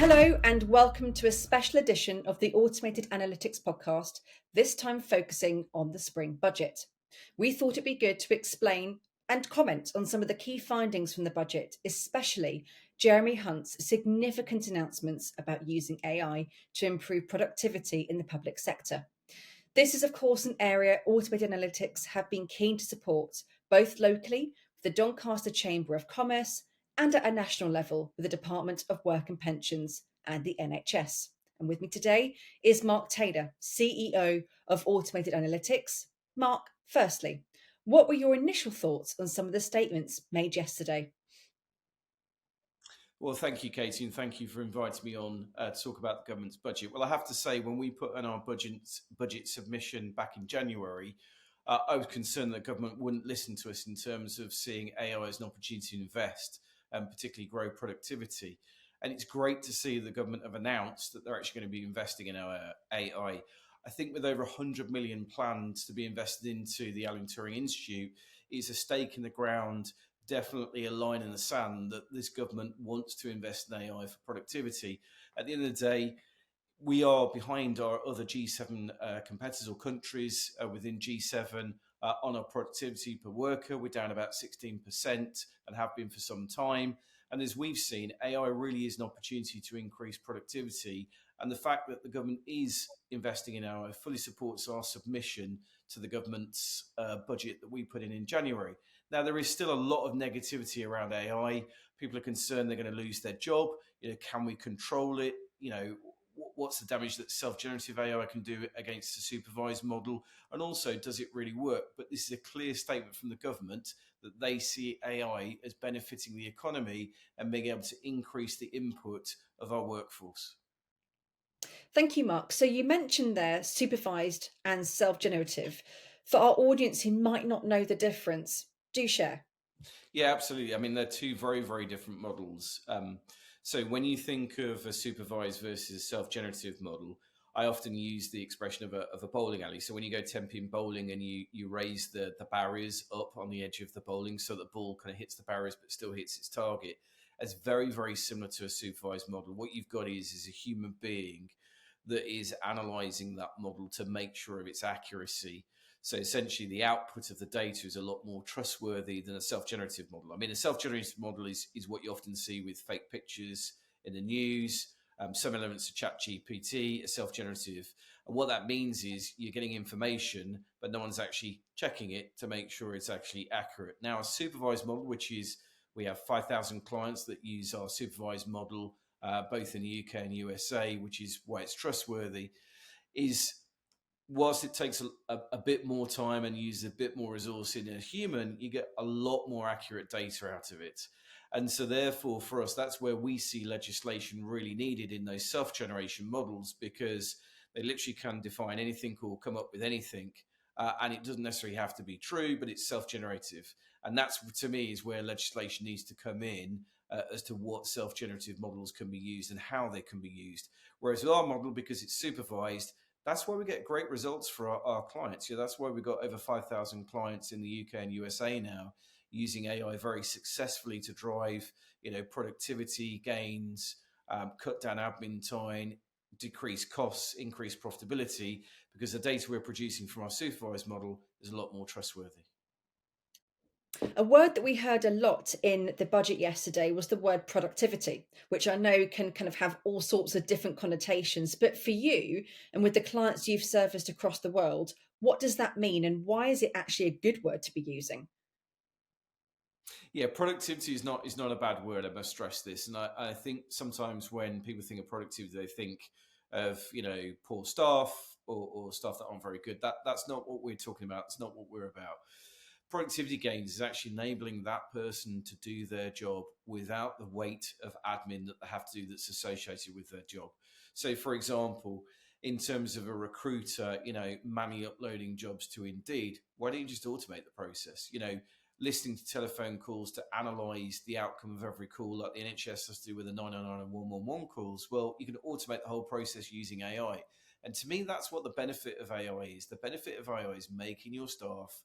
Hello, and welcome to a special edition of the Automated Analytics podcast, this time focusing on the spring budget. We thought it'd be good to explain and comment on some of the key findings from the budget, especially Jeremy Hunt's significant announcements about using AI to improve productivity in the public sector. This is, of course, an area Automated Analytics have been keen to support, both locally with the Doncaster Chamber of Commerce and at a national level with the Department of Work and Pensions and the NHS. And with me today is Mark Taylor, CEO of Automated Analytics. Mark, firstly, what were your initial thoughts on some of the statements made yesterday? Well, thank you, Katie, and thank you for inviting me on to talk about the government's budget. Well, I have to say, when we put in our budget submission back in January, I was concerned that government wouldn't listen to us in terms of seeing AI as an opportunity to invest and particularly grow productivity. And it's great to see the government have announced that they're actually going to be investing in our AI. I think with over 100 million planned to be invested into the Alan Turing Institute, is a stake in the ground, definitely a line in the sand that this government wants to invest in AI for productivity. At the end of the day, we are behind our other G7 competitors or countries within G7 on our productivity per worker. We're down about 16% and have been for some time. And as we've seen, AI really is an opportunity to increase productivity. And the fact that the government is investing in AI fully supports our submission to the government's budget that we put in January. Now, there is still a lot of negativity around AI. People are concerned they're going to lose their job. Can we control it? What's the damage that self-generative AI can do against the supervised model? And also, does it really work? But this is a clear statement from the government that they see AI as benefiting the economy and being able to increase the input of our workforce. Thank you, Mark. So you mentioned there supervised and self-generative. For our audience who might not know the difference, do share. Yeah, absolutely. I mean, they're two very, very different models. So when you think of a supervised versus self-generative model, I often use the expression of a bowling alley. So when you go 10-pin bowling and you raise the barriers up on the edge of the bowling so the ball kind of hits the barriers but still hits its target, it's very, very similar to a supervised model. What you've got is a human being that is analyzing that model to make sure of its accuracy. So essentially, the output of the data is a lot more trustworthy than a self-generative model. I mean, a self-generative model is what you often see with fake pictures in the news, some elements of ChatGPT, a self-generative. And what that means is you're getting information, but no one's actually checking it to make sure it's actually accurate. Now, a supervised model, which is we have 5,000 clients that use our supervised model, both in the UK and USA, which is why it's trustworthy, is whilst it takes a bit more time and uses a bit more resource in a human, you get a lot more accurate data out of it. And so therefore, for us, that's where we see legislation really needed in those self-generation models, because they literally can define anything or come up with anything. And it doesn't necessarily have to be true, but it's self-generative. And that's, to me, is where legislation needs to come in as to what self-generative models can be used and how they can be used. Whereas with our model, because it's supervised, that's why we get great results for our clients. That's why we've got over 5,000 clients in the UK and USA now using AI very successfully to drive, productivity gains, cut down admin time, decrease costs, increase profitability, because the data we're producing from our supervised model is a lot more trustworthy. A word that we heard a lot in the budget yesterday was the word productivity, which I know can kind of have all sorts of different connotations. But for you and with the clients you've serviced across the world, what does that mean and why is it actually a good word to be using? Yeah, productivity is not a bad word. I must stress this, and I think sometimes when people think of productivity, they think of poor staff or staff that aren't very good. That's not what we're talking about. It's not what we're about. Productivity gains is actually enabling that person to do their job without the weight of admin that they have to do that's associated with their job. So, for example, in terms of a recruiter, manually uploading jobs to Indeed, why don't you just automate the process? Listening to telephone calls to analyze the outcome of every call, like the NHS has to do with the 999 and 111 calls. Well, you can automate the whole process using AI. And to me, that's what the benefit of AI is. The benefit of AI is making your staff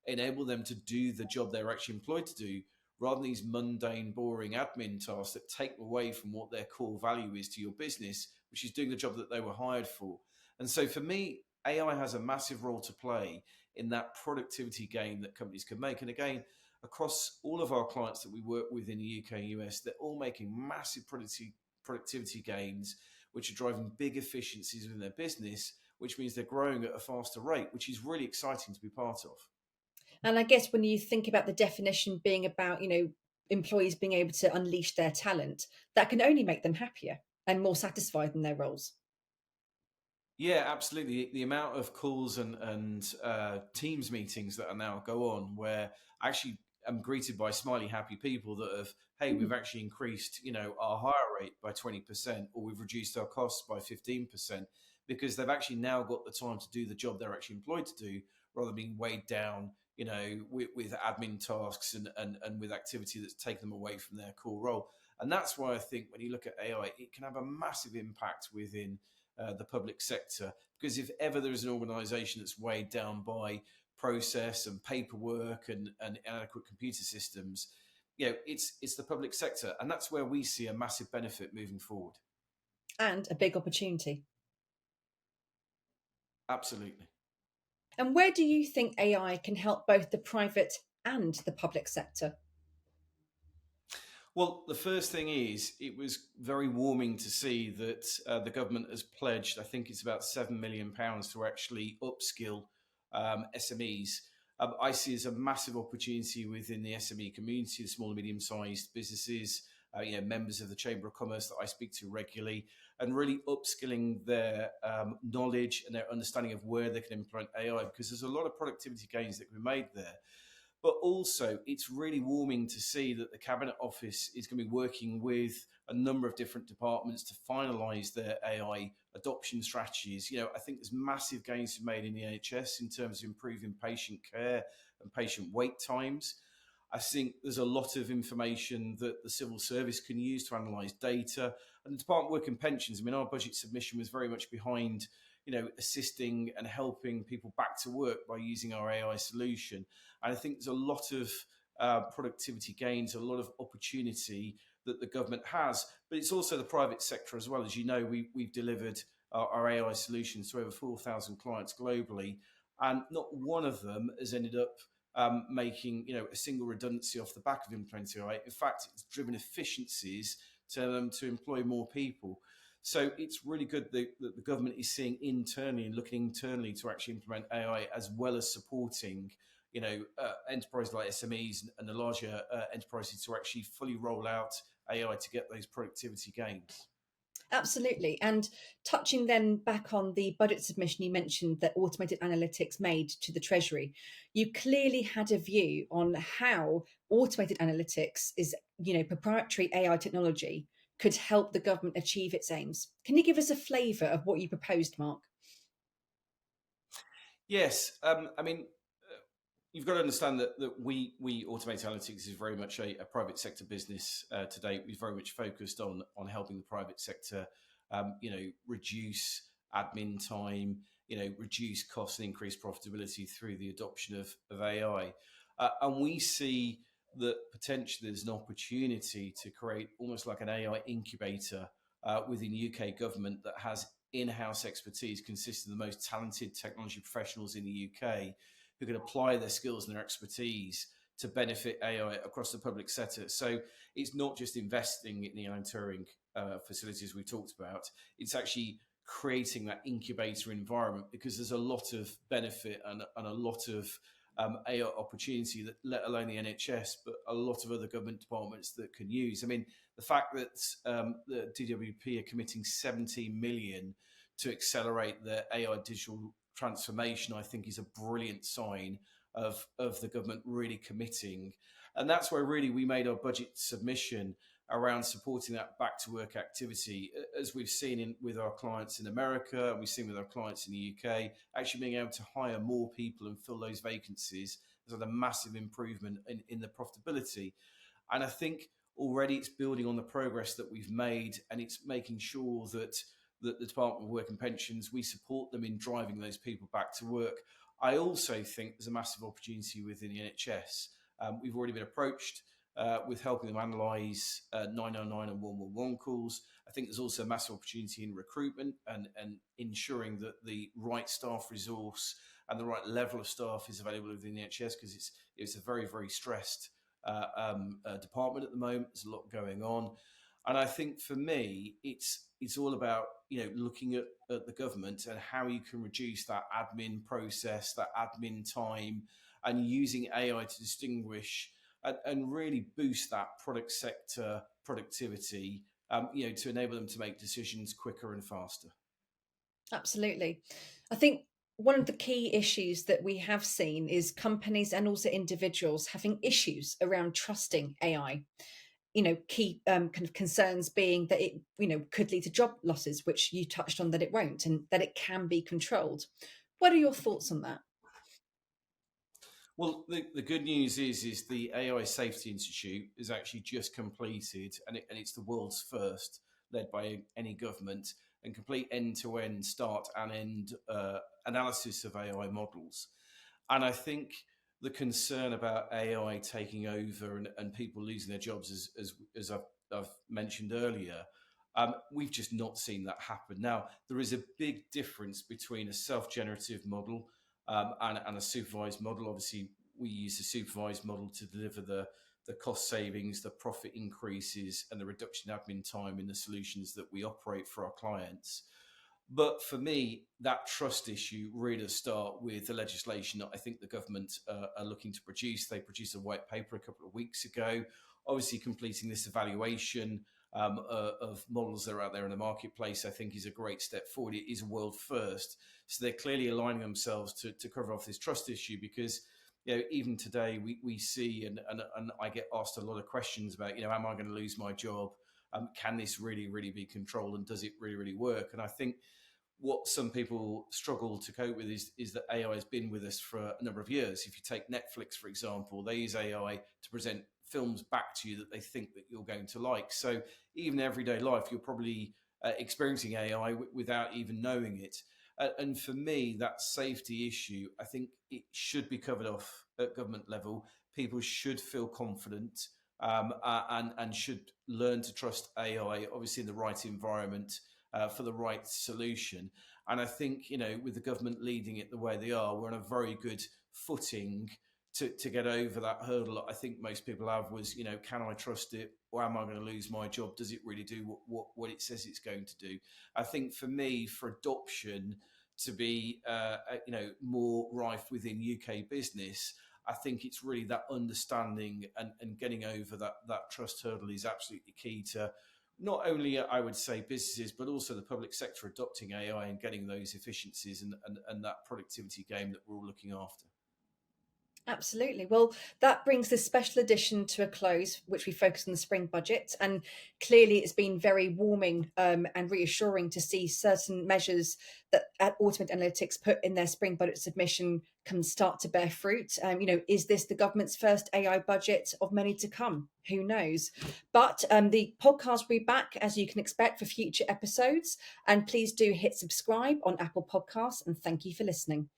enable them to do the job they're actually employed to do rather than these mundane, boring admin tasks that take away from what their core value is to your business, which is doing the job that they were hired for. And so for me, AI has a massive role to play in that productivity gain that companies can make. And again, across all of our clients that we work with in the UK and US, they're all making massive productivity gains, which are driving big efficiencies in their business, which means they're growing at a faster rate, which is really exciting to be part of. And I guess when you think about the definition being about, employees being able to unleash their talent, that can only make them happier and more satisfied in their roles. Yeah, absolutely. The amount of calls and Teams meetings that are now go on, where I actually am greeted by smiley, happy people that have, hey, we've actually increased, our hire rate by 20%, or we've reduced our costs by 15%, because they've actually now got the time to do the job they're actually employed to do, rather than being weighed down, with admin tasks and with activity that's taken them away from their core role. And that's why I think when you look at AI, it can have a massive impact within the public sector, because if ever there is an organisation that's weighed down by process and paperwork and inadequate computer systems, it's the public sector, and that's where we see a massive benefit moving forward. And a big opportunity. Absolutely. And where do you think AI can help both the private and the public sector? Well, the first thing is, it was very warming to see that the government has pledged, I think it's about £7 million to actually upskill SMEs. I see as a massive opportunity within the SME community, the small and medium-sized businesses, members of the Chamber of Commerce that I speak to regularly, and really upskilling their knowledge and their understanding of where they can implement AI, because there's a lot of productivity gains that can be made there. But also, it's really warming to see that the Cabinet Office is going to be working with a number of different departments to finalise their AI adoption strategies. I think there's massive gains to be made in the NHS in terms of improving patient care and patient wait times. I think there's a lot of information that the civil service can use to analyse data. And the Department of Work and Pensions, our budget submission was very much behind assisting and helping people back to work by using our AI solution. And I think there's a lot of productivity gains, a lot of opportunity that the government has, but it's also the private sector as well. As you know, we've delivered our AI solutions to over 4,000 clients globally, and not one of them has ended up making a single redundancy off the back of implementing AI. In fact, it's driven efficiencies to them to employ more people. So it's really good that the government is seeing internally and looking internally to actually implement AI, as well as supporting, enterprises like SMEs and the larger enterprises to actually fully roll out AI to get those productivity gains. Absolutely. And touching then back on the budget submission you mentioned that Automated Analytics made to the Treasury, you clearly had a view on how Automated Analytics is, proprietary AI technology could help the government achieve its aims. Can you give us a flavour of what you proposed, Mark? Yes. You've got to understand that we Automated Analytics is very much a private sector business today. We've very much focused on helping the private sector, reduce admin time, reduce costs and increase profitability through the adoption of AI. And we see that potentially there's an opportunity to create almost like an AI incubator within UK government that has in-house expertise, consisting of the most talented technology professionals in the UK, who can apply their skills and their expertise to benefit AI across the public sector. So it's not just investing in the Turing facilities we talked about, it's actually creating that incubator environment, because there's a lot of benefit and a lot of AI opportunity that, let alone the NHS, but a lot of other government departments that can use. The fact that the DWP are committing 17 million to accelerate their AI digital transformation, I think, is a brilliant sign of the government really committing. And that's where really we made our budget submission around supporting that back to work activity, as we've seen with our clients in America, and we've seen with our clients in the UK, actually being able to hire more people and fill those vacancies has had a massive improvement in the profitability. And I think already it's building on the progress that we've made, and it's making sure that the Department of Work and Pensions, we support them in driving those people back to work. I also think there's a massive opportunity within the NHS. We've already been approached with helping them analyse 999 and 111 calls. I think there's also a massive opportunity in recruitment and ensuring that the right staff resource and the right level of staff is available within the NHS, because it's a very, very stressed department at the moment. There's a lot going on. And I think for me, it's all about looking at the government and how you can reduce that admin process, that admin time, and using AI to distinguish and really boost that product sector productivity, to enable them to make decisions quicker and faster. Absolutely. I think one of the key issues that we have seen is companies and also individuals having issues around trusting AI. Key kind of concerns being that it, could lead to job losses, which you touched on that it won't, and that it can be controlled. What are your thoughts on that? Well, the good news is the AI Safety Institute is actually just completed, and it's the world's first, led by any government, and complete end-to-end start and end analysis of AI models. And I think the concern about AI taking over and people losing their jobs, as I've mentioned earlier, we've just not seen that happen. Now, there is a big difference between a self-generative model and a supervised model. Obviously, we use the supervised model to deliver the cost savings, the profit increases, and the reduction in admin time in the solutions that we operate for our clients. But for me, that trust issue really does start with the legislation that I think the government are looking to produce. They produced a white paper a couple of weeks ago, obviously completing this evaluation of models that are out there in the marketplace. I think is a great step forward. It is a world first. So they're clearly aligning themselves to cover off this trust issue, because even today we see and I get asked a lot of questions about, am I going to lose my job? Can this really, really be controlled, and does it really, really work? And I think what some people struggle to cope with is that AI has been with us for a number of years. If you take Netflix, for example, they use AI to present films back to you that they think that you're going to like. So even in everyday life, you're probably experiencing AI without even knowing it. And for me, that safety issue, I think it should be covered off at government level. People should feel confident and should learn to trust AI, obviously in the right environment for the right solution. And I think, with the government leading it the way they are, we're on a very good footing to get over that hurdle. I think most people have was, can I trust it, or am I going to lose my job? Does it really do what it says it's going to do? I think for me, for adoption to be, more rife within UK business, I think it's really that understanding and getting over that trust hurdle is absolutely key to not only, I would say, businesses, but also the public sector adopting AI and getting those efficiencies and that productivity gain that we're all looking after. Absolutely. Well, that brings this special edition to a close, which we focused on the spring budget. And clearly, it's been very warming and reassuring to see certain measures that Automated Analytics put in their spring budget submission can start to bear fruit. Is this the government's first AI budget of many to come? Who knows? But the podcast will be back, as you can expect, for future episodes. And please do hit subscribe on Apple Podcasts. And thank you for listening.